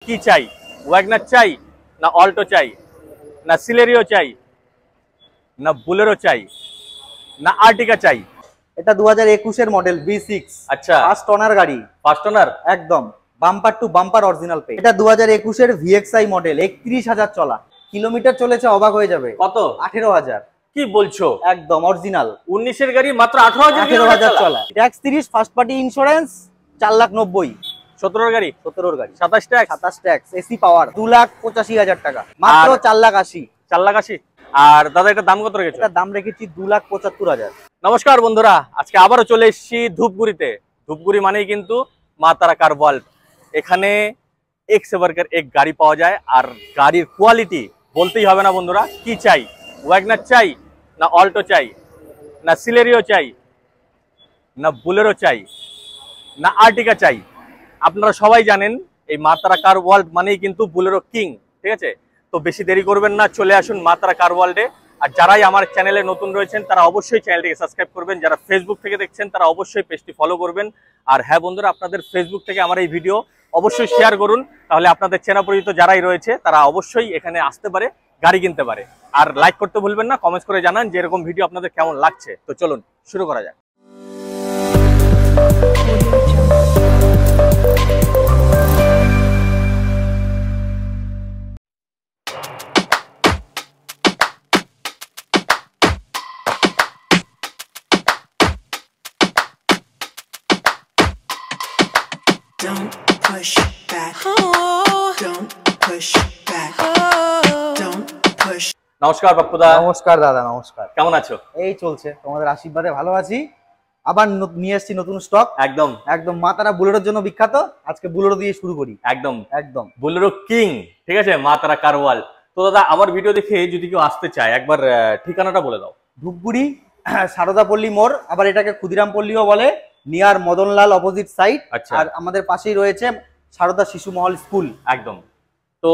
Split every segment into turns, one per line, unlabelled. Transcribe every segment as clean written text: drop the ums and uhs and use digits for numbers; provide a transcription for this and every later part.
কি চাই? ওয়াগনার চাই, না অল্টো চাই, না সিলেরিও চাই, না বুলেরো চাই, না আর্টিকা চাই?
এটা 2021 এর মডেল V6।
আচ্ছা,
ফার্স্ট ওনার গাড়ি,
ফার্স্ট ওনার,
একদম bumper to bumper original paint. এটা 2021 এর VXI মডেল, 31,000 চলা, কিলোমিটার চলেছে অবাক হয়ে যাবে।
কত?
18,000।
কি বলছো?
একদম অরিজিনাল
19 এর গাড়ি মাত্র
18,000 চলা। Tax 30, first party insurance 4,90,000।
17 এর গাড়ি,
17 গাড়ি,
27 ট্যাক্স,
27 ট্যাক্স, এসি পাওয়ার, 2,85,000 টাকা, মাত্র 4,80,000।
4,80,000। আর দাদা এটার দাম কত রেখেছো?
এটার দাম রেখেছি 2,75,000।
নমস্কার বন্ধুরা, আজকে আবারও চলে এসেছি ধূপগুড়িতে। ধূপগুড়ি মানেই কিন্তু মা তারা কার ওয়ার্ল্ড। এখানে এক से बढ़कर এক গাড়ি পাওয়া যায়, আর গাড়ির কোয়ালিটি বলতেই হবে না বন্ধুরা। কি চাই? ওয়াগনার চাই, না অল্টো চাই, না সিলেরিও চাই, না বুলেরো চাই, না আর্টিকা চাই? আপনারা সবাই জানেন এই মা তারা কার ওয়ার্ল্ড মানেই কিন্তু বুলেরো কিং, ঠিক আছে? তো বেশি দেরি করবেন না, চলে আসুন মা তারা কার ওয়ার্ল্ডে। আর যারাই আমার চ্যানেলে নতুন রয়েছেন তারা অবশ্যই চ্যানেলটিকে সাবস্ক্রাইব করবেন, যারা ফেসবুক থেকে দেখছেন তারা অবশ্যই পেজটি ফলো করবেন। আর হ্যাঁ বন্ধুরা, আপনাদের ফেসবুক থেকে আমার এই ভিডিও অবশ্যই শেয়ার করুন, তাহলে আপনাদের চেনা পরিচিত যারাই রয়েছে তারা অবশ্যই এখানে আসতে পারে, গাড়ি কিনতে পারে। আর লাইক করতে ভুলবেন না, কমেন্টস করে জানান যে এরকম ভিডিও আপনাদের কেমন লাগছে। তো চলুন শুরু করা যাক।
Don't push back. Don't push back. Don't push.
নমস্কার বাপ্পুদা।
নমস্কার দাদা, নমস্কার।
কেমন আছো?
এই চলছে, তোমাদের আশীর্বাদে ভালো আছি। আবার নিয়ে এসেছি নতুন স্টক।
একদম
একদম মা তারা বুলেরোর জন্য বিখ্যাত, আজকে বুলেরো দিয়ে শুরু করি।
একদম
একদম
বুলেরো কিং, ঠিক আছে, মা তারা কার ওয়ার্ল্ড। তো দাদা আমার ভিডিও দেখে যদি কেউ আসতে চায় একবার ঠিকানাটা বলে দাও।
ধূপগুড়ি সারদাপল্লী মোড়, আবার এটাকে ক্ষুদিরাম পল্লীও বলে, নিয়ার মদনলাল অপোজিট সাইড।
আচ্ছা।
আর আমাদের পাশেই রয়েছে সারদা শিশু মহল স্কুল।
একদম। তো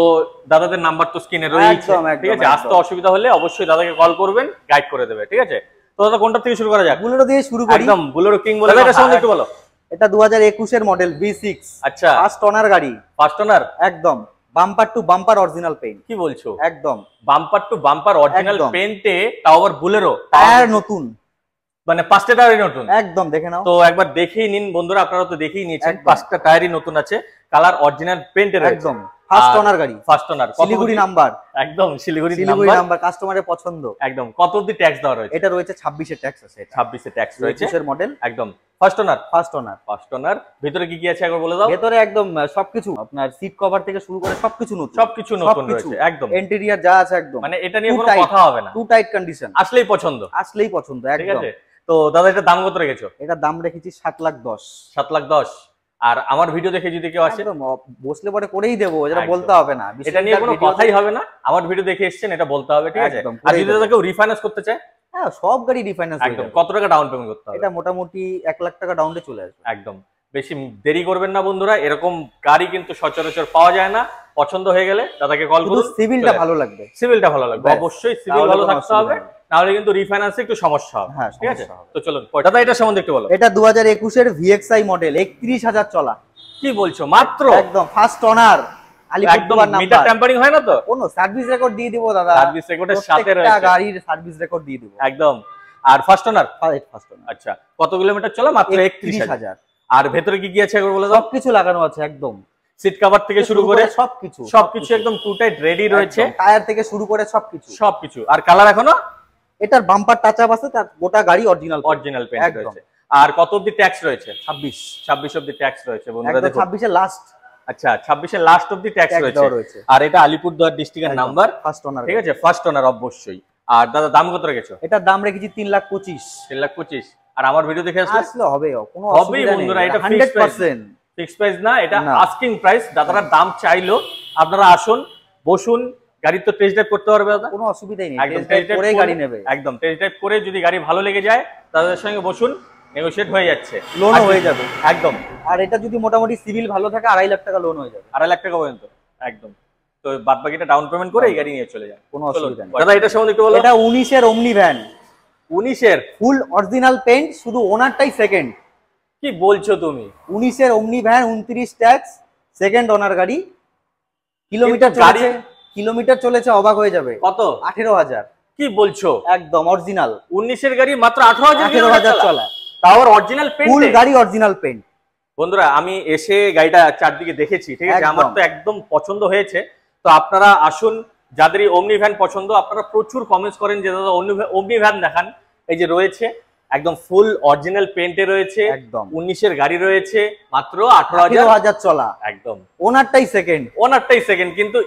দাদাদের নাম্বার তো স্ক্রিনে রয়েছে,
একদম,
ঠিক আছে?
একদম।
আসতে অসুবিধা হলে অবশ্যই দাদাকে কল করবেন, গাইড করে দেবে, ঠিক আছে? তো দাদা কোনটা থেকে শুরু করা যাক?
বুলেরো দিয়ে শুরু করি।
একদম বুলেরো কিং বলে এটা সম্বন্ধে একটু বলো।
এটা 2021 এর মডেল V6।
আচ্ছা,
ফার্স্ট ওনার গাড়ি,
ফার্স্ট ওনার,
একদম bumper to bumper original paint.
কি বলছো?
একদম
বাম্পার টু বাম্পার অরিজিনাল
একদম।
পেইন্টে, তাও আবার বুলেরো,
টায়ার নতুন,
মানে পাঁচটা টায়ারই নতুন।
একদম দেখে নাও।
তো একবার দেখেই নিন বন্ধুরা, আপনারা তো দেখেই নিয়েছেন,
একদম।
পাঁচটা টায়ারই নতুন আছে, কালার অরিজিনাল পেইন্টের রয়েছে।
একদম ফার্স্ট ওনার গাড়ি,
ফার্স্ট ওনার,
শিলিগুড়ি নাম্বার।
একদম শিলিগুড়ি
নাম্বার, কাস্টমারের পছন্দ।
একদম। কত অবধি ট্যাক্স দেওয়া রয়েছে?
এটা রয়েছে 26 এর ট্যাক্স আছে।
26 এর ট্যাক্স রয়েছে।
21 এর মডেল,
একদম first owner.
First owner,
first owner. ভিতরে কি কি আছে একবার বলে দাও।
ভেতরে একদম সবকিছু, আপনার সিট কভার থেকে শুরু করে সবকিছু নতুন,
সবকিছু নতুন রয়েছে। একদম
ইন্টেরিয়র যা আছে একদম,
মানে এটা নিয়ে কোনো কথা হবে না,
টু টাইট কন্ডিশন,
আসলেই পছন্দ,
আসলেই পছন্দ।
ঠিক
একদম।
আছে? তো দাদা এটা দাম কত রেখেছো?
এটা দাম রেখেছি 7,10,000।
7,10,000। আর আমার ভিডিও দেখে যদি কেউ আসে,
একদম বসলে পরে করেই দেবো, যেটা
একদম।
বলতে হবে না,
এটা নিয়ে কোনো কথাই হবে না, আমার ভিডিও দেখে এসেছেন এটা বলতে হবে, ঠিক আছে?
একদম,
আর যদি দাদা কেউ রিফাইন্যান্স করতে চায়,
হ্যাঁ সব গাড়ি রিফাইন্যান্স হয়ে
একদম
যাবে।
কত টাকা ডাউন পেমেন্ট করতে হবে?
এটা মোটামুটি 1 লাখ টাকা ডাউনে চলে আসবে।
একদম। বেশি দেরি করবেন না বন্ধুরা, এরকম গাড়ি কিন্তু সচরাচর পাওয়া যায় না। পছন্দ হয়ে গেলে দাদাকে কল করুন।
সিভিলটা ভালো লাগবে,
সিভিলটা ভালো লাগবে,
ব্যাস।
অবশ্যই সিভিল
তাহলে
ভালো
কোনো
থাকতে হবে,
অসুবিধা নেই।
নাহলে কিন্তু রিফাইন্যান্সে একটু সমস্যা হবে,
হ্যাঁ,
ঠিক আছে?
সমস্যা হবে।
তো চলুন দাদা এটা সম্বন্ধে একটু বলো।
এটা 2021 এর VXI মডেল, 31,000 চলা।
কি বলছো? মাত্র?
একদম ফার্স্ট ওনার,
একদম
আলিপুরদুয়ার
মিটার
নাম্বার।
ট্যাম্পারিং হয় না তো?
কোনো সার্ভিস রেকর্ড দিয়ে দিব দাদা,
সার্ভিস রেকর্ডের সাথে
প্রত্যেকটা
রয়েছে,
গাড়ির সার্ভিস রেকর্ড দিয়ে দিব।
একদম। আর ফার্স্ট ওনার?
First owner.
আচ্ছা, কত কিলোমিটার চলা? মাত্র 31,000। আর ভেতরে কি কি আছে একবার বলে দাও।
সবকিছু লাগানো আছে, একদম
সিট কভার থেকে শুরু করে
সবকিছু,
সবকিছু একদম টু টাইট রেডি রয়েছে,
টায়ার থেকে শুরু করে সবকিছু,
সবকিছু। আর কালার এখনো?
এটার বাম্পার টাচ আপ আছে, তার গোটা গাড়ি অরিজিনাল
পেইন্ট রয়েছে। আর কত অবধি ট্যাক্স রয়েছে? 26 অবধি ট্যাক্স রয়েছে বন্ধুরা, দেখো।
26 এর লাস্ট।
আচ্ছা, 26 এর লাস্ট অবধি ট্যাক্স রয়েছে। আর এটা আলিপুরদুয়ার ডিস্ট্রিক্টের নাম্বার,
ফার্স্ট ওনার,
ঠিক আছে? ফার্স্ট ওনার অবশ্যই। আর দাদা দাম কত রেখেছো?
এটার দাম রেখেছি 3,25,000।
3,25,000। আর আমার ভিডিও দেখে
আসলে হবে, কোনো
হবেই
অসুবিধা নেই
বন্ধুরা, এটা
100%।
ফিক্সড প্রাইস না, এটা
না।
Asking price. দাদারা দাম চাইলো, আপনারা আসুন, বসুন, গাড়ি তো টেস্ট ড্রাইভ করতে পারবে দাদা,
কোনো অসুবিধাই নেই,
একদম
টেস্ট ড্রাইভ করে গাড়ি নেবে।
একদম টেস্ট ড্রাইভ করে যদি গাড়ি ভালো লেগে যায় দাদাদের সঙ্গে বসুন, নেগোশিয়েট হয়ে যাচ্ছে,
লোনও হয়ে যাবে
একদম।
আর এটা যদি মোটামুটি সিভিল ভালো থাকে 2.5 লাখ টাকা লোন হয়ে যাবে,
2.5 লাখ টাকা পর্যন্ত, একদম। তো বাদ বাকিটা ডাউন পেমেন্ট করে এই গাড়ি নিয়ে চলে যান,
কোনো অসুবিধা নেই।
দাদা এটা সম্বন্ধে একটু বলো।
এটা 19 এর ওমনি ভ্যান,
19 এর
ফুল অরিজিনাল পেইন্ট, শুধু ওনারটাই সেকেন্ড।
কি বলছো তুমি?
19 এর ওমনি ভ্যান, 29 ট্যাক্স, সেকেন্ড ওনার গাড়ি, কিলোমিটার
কিন্তু গাড়ি-
চলেছে, কিলোমিটার চলেছে অবাক হয়ে যাবে।
কত
18,000
কি বলছো?
একদম অরিজিনাল।
19-এর গাড়ি মাত্র 18,000
18,000 চলা,
তাও অরিজিনাল
ফুল
পেন্ট।
গাড়ি অরিজিনাল পেন্ট।
বন্ধুরা আমি এসে গাড়িটা চারদিকে দেখেছি, ঠিক আছে,
একদম।
আমার তো একদম পছন্দ হয়েছে। তো আপনারা আসুন, যাদেরই ওমনি ভ্যান পছন্দ, আপনারা প্রচুর কমেন্টস করেন যে দাদা ওমনি ভ্যান দেখান। এই যে রয়েছে একদম ফুল অরিজিনাল পেন্টে রয়েছে,
একদম
19-এর গাড়ি রয়েছে, মাত্র 18,000
18,000 চলা,
একদম।
ওনারটাই সেকেন্ড,
ওনারটাই সেকেন্ড, কিন্তু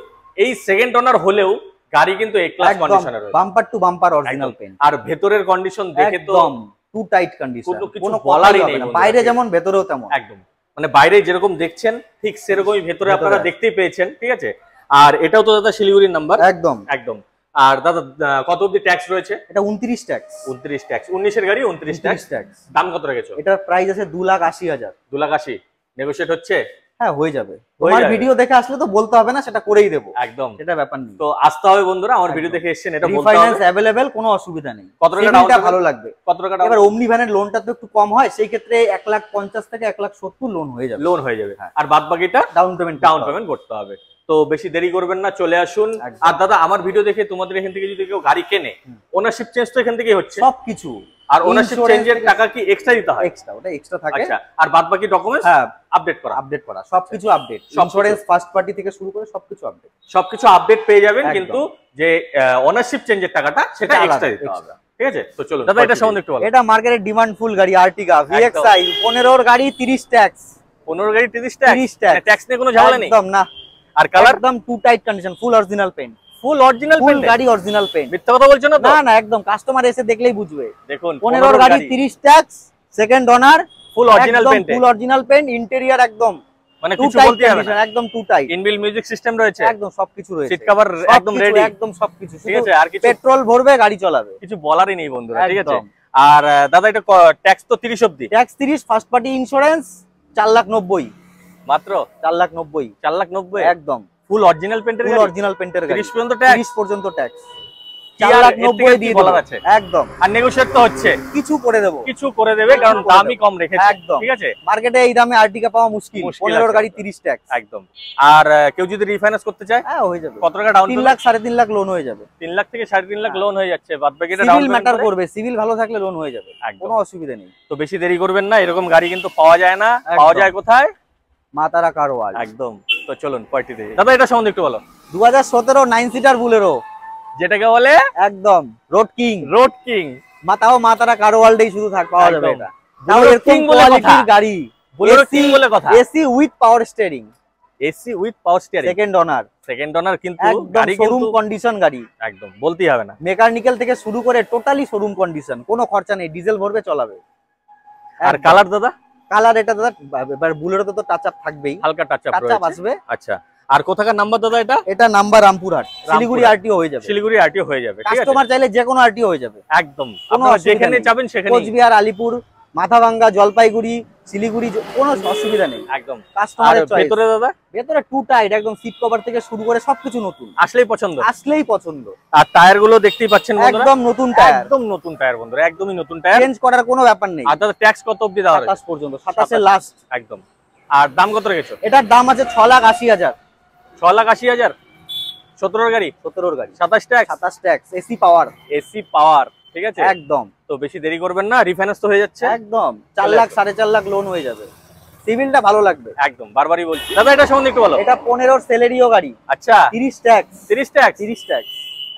এই সেকেন্ড ওনার হলেও গাড়ি কিন্তু এ ক্লাস
একদম
কন্ডিশনে রয়েছে,
বাম্পার টু বাম্পার অরিজিনাল
একদম।
পেন্ট।
আর ভেতরের কন্ডিশন দেখে তো
একদম টু টাইট কন্ডিশন,
কোনো কিছু
কোনো
বলারই
বলারই
নেই
নেই,
বন্ধুরা।
বাইরে যেমন ভেতরেও তেমন।
একদম, মানে বাইরে যেরকম দেখছেন ঠিক সেরকমই ভেতরে আপনারা
ভেতরে।
দেখতেই পেয়েছেন, ঠিক আছে। আর এটাও তো দাদা শিলিগুড়ির নাম্বার,
একদম
একদম। আর দাদা কত অবধি ট্যাক্স রয়েছে?
এটা 29 ট্যাক্স,
29 ট্যাক্স, 19-এর গাড়ি 29 ট্যাক্স।
ট্যাক্স।
দাম কত রেখেছো?
এটার প্রাইস আছে 2,80,000।
2,80,000 নেগোশিয়েট হচ্ছে?
হ্যাঁ হয়ে যাবে,
হয়ে
তোমার
যাবে।
ভিডিও দেখে আসলে তো বলতে হবে না, সেটা করেই দেবো,
একদম।
সেটা ব্যাপার নেই।
তো আসতে হবে বন্ধুরা, আমার ভিডিও
একদম।
দেখে এসেছেন, এটা বলতে
রিফাইন্যান্স
হবে।
অ্যাভেলেবেল, কোনো অসুবিধা নেই।
কত টাকা
সিভিলটা
down
ভালো
payment?
লাগবে।
কত টাকা
এবার অমনি ভ্যানের লোনটা তো একটু কম হয়, সেই ক্ষেত্রে 1,50,000 থেকে 1,70,000 লোন হয়ে যাবে,
লোন হয়ে যাবে,
হ্যাঁ।
আর বাদ বাকিটা
ডাউন পেমেন্ট
ডাউন পেমেন্ট করতে হবে। তো বেশি দেরি করবেন না, চলে আসুন।
একদম।
আর দাদা আমার ভিডিও দেখে তোমাদের এখান থেকে যদি কেউ গাড়ি কেনে, ওনারশিপ চেঞ্জ তো এখান থেকেই হচ্ছে,
সবকিছু।
আর ওনারশিপ
Insurance
চেঞ্জের
থেকে-
টাকা কি এক্সট্রা দিতে হয়?
এক্সট্রা, ওটা এক্সট্রা থাকে।
আচ্ছা, আর বাদ বাকি ডকুমেন্টস
হ্যাঁ,
আপডেট করা,
আপডেট করা, সবকিছু আপডেট,
সবকিছু।
ইন্স্যুরেন্স ফার্স্ট পার্টি থেকে শুরু করে সবকিছু আপডেট।
সবকিছু আপডেট পেয়ে যাবেন,
একদম।
কিন্তু যে ওনারশিপ চেঞ্জের টাকাটা সেটা
সেটা আলাদা,
এক্সট্রা দিতে হবে,
extra।
ঠিক আছে। তো চলুন দাদা এটা সম্বন্ধে একটু বলো।
এটা মার্কেটের ডিমান্ড ফুল গাড়ি, আর্টিগা ভিএক্সআই, 15 গাড়ি 30 ট্যাক্স,
15 গাড়ি 30 ট্যাক্স,
30 tax।
ট্যাক্স নিয়ে কোনো ঝামেলা নেই।
একদম না।
আর কালার
একদম too tight condition, full original paint,
full original
full
paint,
গাড়ি অরিজিনাল পেইন্ট।
মিথ্যা কথা বলছো না তো?
না না, একদম কাস্টমার এসে দেখলেই বুঝবে।
দেখুন
15 গাড়ি 30 tax, second owner,
full original paint,
full original paint, interior একদম
মানে
টু
কিছু
টাইট
বলতে হবে
কন্ডিশন,
না।
একদম too tight,
inbuilt music system রয়েছে,
একদম সবকিছু রয়েছে,
সিট কভার একদম
সবকিছু,
রেডি,
একদম সবকিছু।
ঠিক আছে। আর কিছু
পেট্রোল ভরবে, গাড়ি চালাবে,
কিছু বলারই নেই বন্ধুরা, ঠিক আছে।
একদম।
আর দাদা এটা ট্যাক্স তো 30 অবধি,
ট্যাক্স 30, ফার্স্ট পার্টি ইন্স্যুরেন্স 4,90,000,
মাত্র
4,90,000
4,90,000,
একদম
ফুল অরিজিনাল পেন্টের
ফুল
গাড়ি,
অরিজিনাল পেইন্টের গাড়ি,
30 পর্যন্ত ট্যাক্স,
30 পর্যন্ত ট্যাক্স,
কি আর এর থেকে
4,90,000
কি
দিয়ে
বলার
দেবো।
আছে?
একদম
আর নেগোশিয়েট তো হচ্ছে,
কিছু করে দেবো,
কিছু করে দেবে, কারণ
করে
দামই
দেবো।
কম রেখেছে,
একদম।
ঠিক আছে,
মার্কেটে এই দামে আর্টিকা পাওয়া মুশকিল,
মুশকিল
15
আছে।
গাড়ি 30 ট্যাক্স,
একদম। আর কেউ যদি রিফাইন্যান্স করতে চায়
হ্যাঁ হয়ে যাবে,
কত টাকা down
3
payment?
Lakh 3.5 lakh loan হয়ে যাবে।
3 লাখ থেকে 3.5 লাখ লোন হয়ে যাচ্ছে, বাদ বাকিটা ডাউন
সিভিল
পেমেন্ট
ম্যাটার করবে, সিভিল ভালো থাকলে লোন হয়ে যাবে,
একদম।
কোনো অসুবিধা নেই।
তো বেশি দেরি করবেন না, এরকম গাড়ি কিন্তু পাওয়া যায় না, পাওয়া
একদম।
যায় কোথায়?
মা তারা কার ওয়ার্ল্ড।
একদম। তো চলুন পার্টিতে দাদা এটা সম্বন্ধে একটু বলো।
2017 9 সিটার বুলেরো,
যেটাকে বলে
একদম রোড কিং,
রোড কিং,
তাও মা তারা কার ওয়ার্ল্ডেই শুধু পাওয়া যাবে
একদম।
এটা। তাও
Bolero
এরকম
King বলে
কোয়ালিটির
কথা।
গাড়ি,
Bolero King বলে কথা।
AC with power steering,
AC with power steering,
second owner,
second ওনার, কিন্তু
একদম
গাড়ি
শোরুম
কিন্তু
কন্ডিশন গাড়ি,
একদম বলতেই হবে না।
মেকানিক্যাল থেকে শুরু করে টোটালি শোরুম কন্ডিশন, কোনো খরচা নেই, ডিজেল ভরবে চলাবে।
আর কালার দাদা?
কালার এটা দাদা, এবার বুলেরোতে তো টাচ আপ থাকবেই,
হালকা টাচ আপ
টাচ আপ
রয়েছে,
আসবে।
আচ্ছা। আর কোথাকার নাম্বার দাদা এটা?
এটা নাম্বার রামপুরহাট, শিলিগুড়ি আরটিও হয়ে যাবে,
শিলিগুড়ি আরটিও হয়ে যাবে, ঠিক আছে।
কাস্টমার চাইলে যে কোনো আরটিও হয়ে যাবে,
একদম,
কোনো
আপনারা
অসুবিধা
যেখানে
নেই।
যাবেন সেখানে
কোচবিহার, আলিপুর, মাথাভাঙ্গা, জলপাইগুড়ি, শিলিগুড়ি, কোনো অসুবিধা নেই,
একদম। আর
কাস্টমারের চয়েস।
ভেতরে দাদা
ভেতরে টু টাইট, একদম সিট কভার থেকে শুরু করে সবকিছু নতুন,
আসলেই পছন্দ।
আসলেই পছন্দ।
আর টায়ার গুলো দেখতেই পাচ্ছেন বন্ধুরা,
একদম নতুন টায়ার,
একদম নতুন টায়ার বন্ধুরা, একদমই নতুন টায়ার।
চেঞ্জ করার কোনো ব্যাপার নেই।
আর দাদা ট্যাক্স কত অবধি দেওয়া হয়েছে?
27 পর্যন্ত, 27 লাস্ট।
একদম। আর দাম কত রেখেছো?
এটার দাম আছে 6,80,000,
6,80,000, 17 গাড়ি,
17 গাড়ি,
27 ট্যাক্স,
27 ট্যাক্স, এসি পাওয়ার,
এসি পাওয়ার, ঠিক আছে।
একদম
তো বেশি দেরি করবেন না, রিফাইন্যান্স তো হয়ে যাচ্ছে,
একদম 4 লাখ 4.5 লাখ লোন হয়ে যাবে, সিভিলটা ভালো লাগবে।
একদম বারবারই বলছি। দাদা এটা সম্বন্ধে একটু বলো।
এটা 15 সেলেরিও গাড়ি,
আচ্ছা,
30 ট্যাক্স,
30 ট্যাক্স,
30 ট্যাক্স,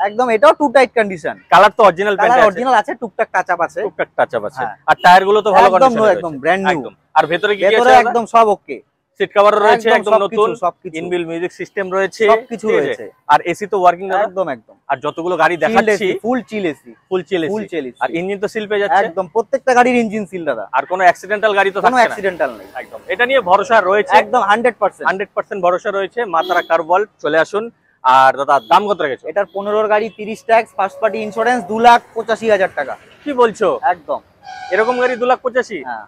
একদম এটাও টু টাইট কন্ডিশন,
কালার তো অরিজিনাল পেন্ট
কালার
আছে,
অরিজিনাল আছে, টুকটাক টাচ আপ আছে,
টুকটাক টাচ আপ আছে।
হ্যাঁ।
আর টায়ার গুলো তো ভালো
একদম
কন্ডিশনে রয়েছে,
একদম ব্র্যান্ড নিউ,
একদম। আর ভেতরে কি কি
ভেতরে
আছে?
একদম সব ওকে,
সিট কভার রয়েছে একদম
সবকিছু,
নতুন,
সবকিছু,
ইনবিল মিউজিক সিস্টেম রয়েছে,
সবকিছু
ঠিক আছে?
রয়েছে।
আর এসি তো ওয়ার্কিং দাদা?
একদম একদম।
আর যতগুলো গাড়ি দেখাচ্ছি
ফুল চিল এসি,
ফুল চিল
ফুল
এসি,
চিল এসি,
আর ইঞ্জিন তো সিল পেয়ে যাচ্ছে,
একদম প্রত্যেকটা গাড়ির ইঞ্জিন সিল দাদা,
আর কোনো অ্যাক্সিডেন্টাল গাড়ি তো
কোনো
থাকছে না,
অ্যাক্সিডেন্টাল নেই,
একদম। এটা নিয়ে ভরসা রয়েছে,
একদম 100%।
100% ভরসা রয়েছে। মাতারা কার ওয়ার্ল্ড, চলে আসুন। আর দাদা দাম কত রেখেছো?
এটার 15 গাড়ি 30 ট্যাক্স, ফার্স্ট পার্টি ইন্স্যুরেন্স 2,85,000 টাকা,
কি বলছো?
একদম।
এরকম গাড়ি 2,85,000?
হ্যাঁ,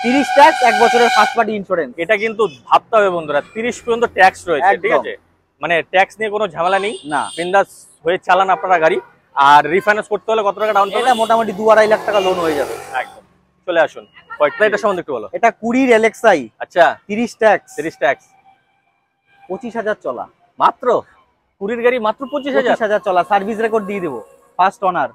30 ট্যাক্স, 1 বছরের ফার্স্ট পার্টি ইন্স্যুরেন্স,
এটা কিন্তু ভাবতে হবে বন্ধুরা, 30 পর্যন্ত ট্যাক্স রয়েছে, ঠিক
একদম।
আছে। মানে ট্যাক্স নিয়ে কোনো ঝামেলা নেই,
না
বিন্দাস হয়ে চালান আপনারা গাড়ি। আর রিফাইন্যান্স করতে হলে কত টাকা ডাউন
এটা
পেমেন্ট?
মোটামুটি 2-2.5 লাখ টাকা লোন হয়ে যাবে,
একদম। চলে আসুন। কয়টা এটা সম্বন্ধে একটু বলো।
এটা 20 এলএক্সআই,
আচ্ছা,
30 ট্যাক্স,
30 ট্যাক্স,
25,000 চলা,
মাত্র কুড়ির গাড়ি মাত্র 25,000
25,000 চলা, সার্ভিস রেকর্ড দিয়ে দেবো, ফার্স্ট অনার।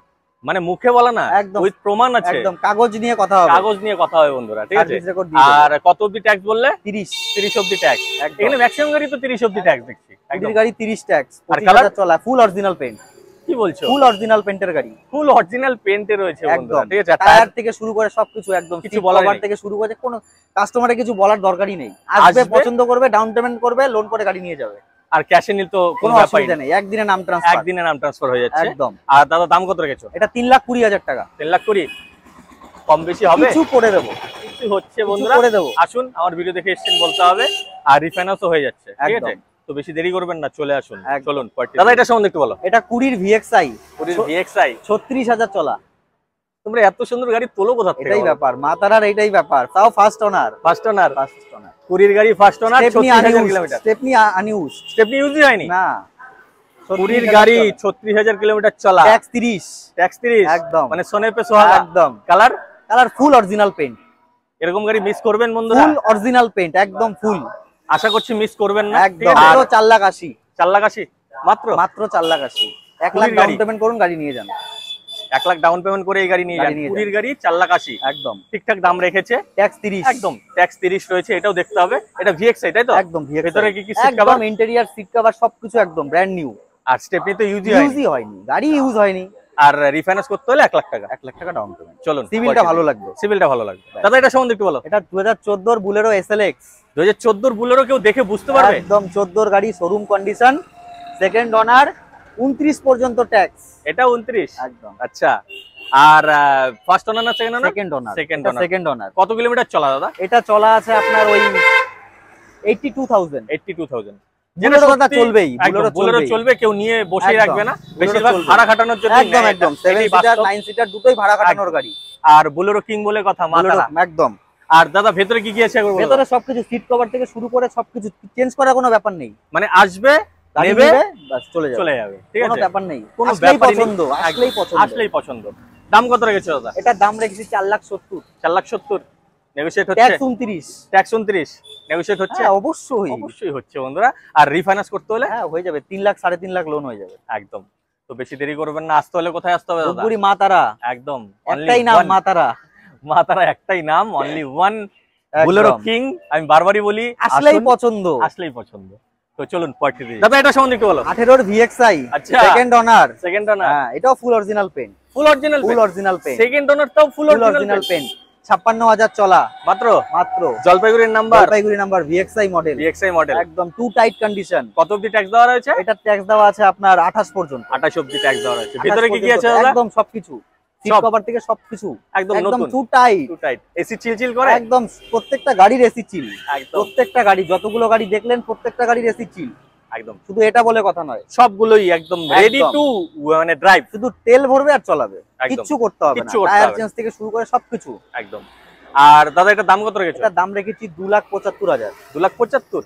মানে মুখে বলা না,
একদম
উইথ প্রমাণ আছে,
একদম কাগজ নিয়ে কথা হবে,
কাগজ নিয়ে কথা হবে বন্ধুরা, ঠিক আছে।
সার্ভিস রেকর্ড দিয়ে দেবো।
আর কত অবধি ট্যাক্স বললে?
30
অবধি ট্যাক্স।
একদম।
এখানে ম্যাক্সিমাম গাড়ি তো 30 অবধি ট্যাক্স দেখছি। একদম
গাড়ি 30 ট্যাক্স,
আর
25,000 চলা, ফুল অরিজিনাল পেইন্ট,
কি বলছো?
ফুল অরিজিনাল পেইন্টের গাড়ি,
ফুল অরিজিনাল পেইন্টে রয়েছে বন্ধুরা,
একদম।
ঠিক আছে। আর
টায়ার থেকে শুরু করে সবকিছু একদম
কিছু বলার নেই।
থেকে শুরু করে কোনো কাস্টমারের কিছু বলার দরকারই নেই, আসবে
আসবে,
পছন্দ করবে, ডাউন পেমেন্ট করবে, লোন করে গাড়ি নিয়ে যাবে,
আর ক্যাশে নিল তো
কোনো
কোনো ব্যাপারই
অসুবিধা
নেই,
নেই, একদিনে নাম ট্রান্সফার,
একদিনে নাম ট্রান্সফার হয়ে যাচ্ছে।
একদম।
আর দাদা দাম কত রেখেছো?
এটা 3,20,000 টাকা,
3 লাখ করি, কম বেশি হবে?
কিছু করে দেবো,
কিছু হচ্ছে
কিছু
বন্ধুরা,
করে দেবো,
আসুন, আমার ভিডিও দেখে এসেছেন বলতে হবে, আর রিফাইন্যান্সও হয়ে যাচ্ছে, ঠিক আছে।
একদম।
তো বেশি দেরি করবেন না, চলে আসুন,
একদম।
চলুন। দাদা এটা সম্বন্ধে একটু বলো।
এটা 20 VXI,
পুরীর VXI,
36,000 চলা,
তোমরা এত সুন্দর গাড়ি তোলো কোথা থেকে?
এটাই ব্যাপার, মাতারার এটাই ব্যাপার, তাও first honour,
first owner,
first honour,
পুরীর গাড়ি first owner,
stepney
36,000 kilometre.
Stepney unused,
stepney ইউজই হয়নি
না,
পুরীর গাড়ি, 36,000 কিলোমিটার চলা,
ট্যাক্স 30,
ট্যাক্স 30,
একদম।
মানে সোনে পে সোহাগা,
একদম।
কালার
কালার ফুল অরিজিনাল পেইন্ট,
এরকম গাড়ি মিস করবেন বন্ধুরা,
ফুল অরিজিনাল পেইন্ট, একদম ফুল,
আশা করছি মিস করবেন না, ঠিক
একদম।
আছে। আর
4,80,000,
4 লাখ 80 মাত্র,
মাত্র 4,80,000, 1 লাখ
পুরীর
ডাউন
গাড়ি।
পেমেন্ট করুন, গাড়ি নিয়ে যান,
1 লাখ ডাউন পেমেন্ট করে এই গাড়ি নিয়ে
গাড়ি
যান।
নিয়ে
পুরীর গাড়ি 4 লাখ 80,
একদম।
ঠিকঠাক দাম রেখেছে,
ট্যাক্স 30,
একদম। ট্যাক্স 30 রয়েছে, এটাও দেখতে হবে। এটা VXI তাই তো?
একদম VXI,
ভেতরে কি সিট
একদম
কভার?
ইন্টেরিয়র সিট কভার সবকিছু একদম ব্র্যান্ড নিউ,
আর স্টেপনি তো ইউজই হয়নি,
ইউজই হয়নি, গাড়ি ইউজ হয়নি,
আর রিফাইন্যান্স করতে হলে 1 লাখ টাকা।
1 লাখ টাকা ডাউন পেমেন্ট,
চলুন,
সিভিলটা ভালো লাগবে,
সিভিলটা ভালো লাগবে। দাদা এটা সম্বন্ধে একটু বলো।
এটা 2014 এর বুলেরো SLX,
2014 বুলেরো কেউ দেখে বুঝতে পারবে?
একদম 14 এর গাড়ি, শোরুম কন্ডিশন, সেকেন্ড অনার, 29 পর্যন্ত ট্যাক্স,
এটা 29,
একদম।
আচ্ছা। আর ফার্স্ট ওনার না সেকেন্ড ওনার?
Second honour,
Second owner।
Second honour.
কত কিলোমিটার চলা দাদা?
এটা চলা আছে আপনার ওই 82,000,
82,000।
বুলেরো কথা চলবেই,
বুলেরো
বুলেরো
চলবে, কেউ নিয়ে বসেই
একদম,
রাখবে না,
বুলেরো
বেশিরভাগ
চলবে।
ভাড়া খাটানোর জন্য
একদম একদম 7 সিটার 9 সিটার দুটোই ভাড়া কাটানোর গাড়ি,
আর বুলেরো কিং বলে কথা,
বুলেরো
মাতারা।
একদম।
আর দাদা ভেতরে কি কি আছে একবার বলো।
ভেতরে সবকিছু সিট কভার থেকে শুরু করে সবকিছু চেঞ্জ করার কোনো ব্যাপার নেই,
মানে আসবে,
গাড়ি
নেবে,
নেবে, বাস চলে যাবে,
চলে যাবে, ঠিক
কোনো
আছে।
ব্যাপার নেই,
কোনো
আসলেই
ব্যাপারই নেই।
পছন্দ, আসলেই পছন্দ,
আসলেই পছন্দ। দাম কত রেখেছো দাদা?
এটার দাম রেখেছি 4,70,000,
4 লাখ 70, নেগোশিয়েট হচ্ছে,
ট্যাক্স 29,
ট্যাক্স 29, নেগোশিয়েট হচ্ছে,
হ্যাঁ অবশ্যই,
অবশ্যই হচ্ছে বন্ধুরা। আর রিফাইন্যান্স করতে হলে
হ্যাঁ হয়ে যাবে, 3 লাখ 3.5 লাখ লোন হয়ে যাবে,
একদম। তো বেশি দেরি করবেন না, আসতে হলে কোথায় আসতে হবে দাদা?
ধূপগুড়ি মা তারা,
একদম,
একটাই নাম মা তারা,
মাতারা একটাই নাম, অনলি ওয়ান, বুলেরো
একদম।
কিং। আমি বারবারই বলি,
আসলেই
আসুন,
পছন্দ,
আসলেই পছন্দ। তো চলুন পার্টি দিই। দাদা এটা সম্বন্ধে একটু বলো।
18 VXI,
আচ্ছা।
সেকেন্ড অনার,
সেকেন্ড ওনার,
হ্যাঁ এটাও ফুল অরিজিনাল পেইন্ট,
ফুল অরিজিনাল,
ফুল অরিজিনাল পেইন্ট,
সেকেন্ড ওনার তাও ফুল
ফুল অরিজিনাল পেইন্ট, 56,000 চলা,
মাত্র।
মাত্র।
জলপাইগুড়ির number,
Jalpaiguri number, VXI model,
VXI model,
একদম টু টাইট কন্ডিশন।
কত অবধি ট্যাক্স দেওয়া রয়েছে?
এটা ট্যাক্স দেওয়া আছে আপনার 28 পর্যন্ত,
28 অবধি ট্যাক্স দেওয়া রয়েছে।
28
ভিতরে কি কি আছে
পর্যন্ত,
দাদা?
একদম সবকিছু, সিট
সব।
কভার থেকে সবকিছু
একদম
একদম
নতুন,
too tight,
too tight, AC চিলচিল করে,
একদম প্রত্যেকটা গাড়ির এসি চিল,
একদম,
প্রত্যেকটা গাড়ি, যতগুলো গাড়ি দেখলেন প্রত্যেকটা গাড়ির এসি চিল,
একদম।
শুধু এটা বলে কথা নয়,
সবগুলোই একদম রেডি
একদম।
টু মানে ড্রাইভ,
শুধু তেল ভরবে আর চালাবে,
একদম।
কিচ্ছু করতে হবে না,
কিচ্ছু করতে
টায়ার
হবে না।
চেঞ্জ থেকে শুরু করে সবকিছু।
একদম। আর দাদা এটা দাম কত রেখেছো?
এটার দাম রেখেছি 2,75,000,
2,75,000।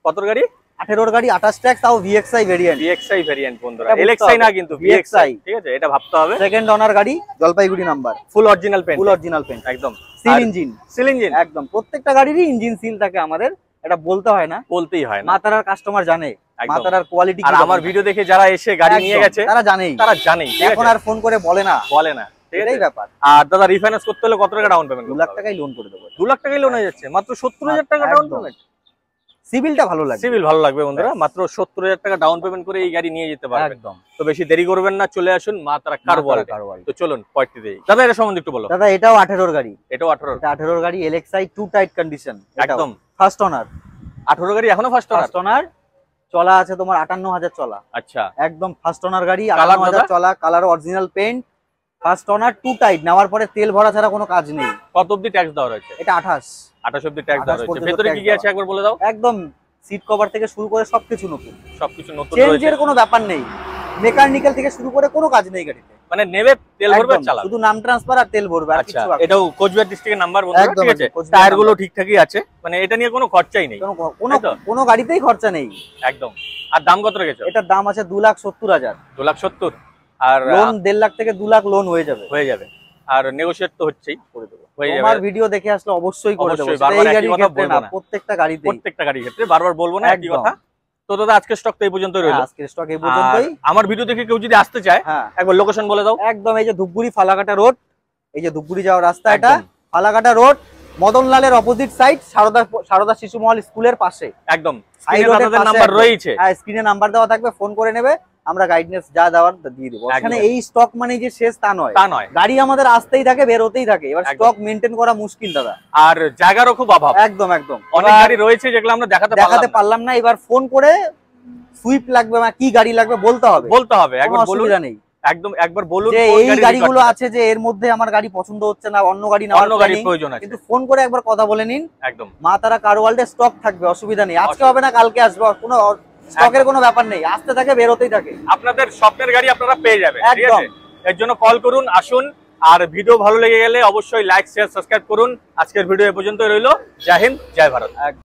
কত গাড়ি?
18 গাড়ি, 28 ট্যাক্স, তাও VXI ভেরিয়েন্ট,
VXI ভেরিয়েন্ট বন্ধুরা,
এটা বুঝতে
LXI না
হবে।
কিন্তু
VXI,
VXI, ঠিক আছে, এটা ভাবতে হবে।
সেকেন্ড অনার গাড়ি, Jalpaiguri number,
full original paint,
full original paint,
একদম।
সিল ইঞ্জিন,
সিল ইঞ্জিন,
একদম প্রত্যেকটা গাড়িরই ইঞ্জিন সিল থাকে আমাদের, এটা বলতে হয় না,
বলতেই হয় না,
মাতারার কাস্টমার জানে,
একদম।
মাতারার কোয়ালিটি।
আর আমার ভিডিও দেখে যারা এসে গাড়ি নিয়ে গেছে
তারা জানেই,
তারা জানেই, ঠিক
এখন
আছে,
আর ফোন করে বলে না,
বলে না, ঠিক আছে।
এটাই ব্যাপার।
আর দাদা রিফাইন্যান্স করতে হলে কত টাকা ডাউন পেমেন্ট?
2 লাখ টাকাই লোন করে দেবো,
2 লাখ টাকাই লোন হয়ে যাচ্ছে, মাত্র 70,000 টাকা ডাউন
একদম।
পেমেন্ট।
সিভিলটা ভালো লাগে,
সিভিল ভালো লাগবে বন্ধুরা, মাত্র 70,000 টাকা ডাউন পেমেন্ট করে এই গাড়ি নিয়ে যেতে পারবেন।
একদম।
তো বেশি দেরি করবেন না, চলে আসুন মা তারা কার বলে। তো চলুন পার্টি দেই। দাদা এটা সম্বন্ধে একটু বলো।
দাদা এটাও 18 গাড়ি,
এটাও 18,
এটা 18 গাড়ি, LXI টু টাইট কন্ডিশন,
একদম
ফার্স্ট অনার,
18 গাড়ি, এখনো ফার্স্ট ওনার।
ফার্স্ট অনার চলা আছে তোমার 58,000 চলা,
আচ্ছা,
একদম ফার্স্ট অনার গাড়ি,
Colour
58,000
দাদা?
চলা, colour original paint, first owner too tight, নেওয়ার পরে তেল ভরা ছাড়া কোনো কাজ নেই।
কত অবধি ট্যাক্স দেওয়া রয়েছে?
এটা 28,
28 অবধি ট্যাক্স দেওয়া
28
রয়েছে।
পর্যন্ত
ভেতরে কি
tax
কি আছে
দেওয়া।
একবার বলে দাও।
একদম সিট কভার থেকে শুরু করে সবকিছু নতুন,
সবকিছু নতুন রয়েছে,
চেঞ্জের কোনো ব্যাপার নেই, মেকানিক্যাল থেকে শুরু করে কোনো কাজ নেই গাড়িতে,
মানে নেবে তেল ভরবে
একদম,
চালাবে।
শুধু নাম ট্রান্সফার আর তেল ভরবে, আর
আচ্ছা,
কিছু বাকি নেই।
এটাও কোচবিহার ডিস্ট্রিক্টের নাম্বার বন্ধুরা,
একদম,
ঠিক আছে।
একদম, কোচবিহার
টায়ার গুলো
নাম্বার।
ঠিকঠাকই আছে, মানে এটা নিয়ে কোনো খরচাই নেই,
কোনো
তাই তো?
কোনো গাড়িতেই খরচা নেই।
একদম। আর দাম কত রেখেছো?
এটার দাম আছে 2,70,000,
2,70,000। আর
লোন 1.5 লাখ থেকে 2 লাখ লোন হয়ে যাবে,
হয়ে যাবে। আর নেগোশিয়েট তো হচ্ছেই,
করে দেবো।
হয়ে যাবে।
তোমার ভিডিও দেখে আসলে অবশ্যই করে দেবো,
অবশ্যই,
সেটা
বারবার
এই
একই
গাড়ির
কথা
ক্ষেত্রে
বলবো
না,
না।
প্রত্যেকটা গাড়িতেই,
প্রত্যেকটা গাড়ির ক্ষেত্রে বারবার বলবো না একই
একদম।
কথা, তো দাদা আজকে স্টক তো এই পর্যন্তই রইলো।
আজকে স্টক এই পর্যন্তই।
আর আমার ভিডিও দেখে কেউ যদি আসতে চায়
হ্যাঁ,
একবার লোকেশন বলে দাও।
একদম এই যে ধূপগুড়ি ফালাকাটা রোড, এই যে ধূপগুড়ি যাওয়ার রাস্তা, এটা
একদম।
ফালাকাটা রোড, মদনলালের অপোজিট সাইড, সারদা শিশু মহল স্কুলের পাশে।
একদম
হাই
স্ক্রিনে
রোডের
দাদাদের
পাশে
নাম্বার
একদম।
রয়েছে।
হ্যাঁ, স্ক্রিনে নাম্বার দেওয়া থাকবে, ফোন করে নেবে, আমরা গাইডনেস যা দেওয়ার দিয়ে দেবো। এখানে এই স্টক মানে যে শেষ তা নয়,
তা নয়,
গাড়ি আমাদের আসতেই থাকে, বের হতেই থাকে, এবার
একদম।
স্টক মেনটেন করা মুশকিল দাদা।
আর জায়গারও খুব অভাব,
একদম একদম।
অনেক
এবার
গাড়ি রয়েছে যেগুলো আমরা দেখাতে
পারলাম না, এবার ফোন করে সুইফট লাগবে বা কি গাড়ি লাগবে বলতে হবে,
বলতে হবে,
কোনো
একবার বলুন,
অসুবিধা নেই।
একদম একবার বলুন
যে
কোন
এই
গাড়ি
গাড়িগুলো
record
আছে, যে এর মধ্যে আমার গাড়ি পছন্দ হচ্ছে না, অন্য গাড়ি
করতে-
নেওয়ার
অন্য গাড়ির
planning,
প্রয়োজন আছে।
কিন্তু ফোন করে একবার কথা বলে নিন।
একদম
মা তারা কার ওয়ার্ল্ডে স্টক থাকবে, অসুবিধা নেই, আজকে
অসুবিধা-
হবে না কালকে আসবে, কোনো স্টকের কোনো ব্যাপার নেই, আসতে থাকে বের হতেই থাকে।
আপনাদের স্বপ্নের গাড়ি আপনারা পেয়ে যাবেন, ঠিক
একদম।
আছে? এর জন্য কল করুন, আসুন। আর ভিডিও ভালো লেগে গেলে অবশ্যই লাইক শেয়ার সাবস্ক্রাইব করুন। আজকের ভিডিও এ পর্যন্তই রইলো। জয় হিন্দ, জয় ভারত।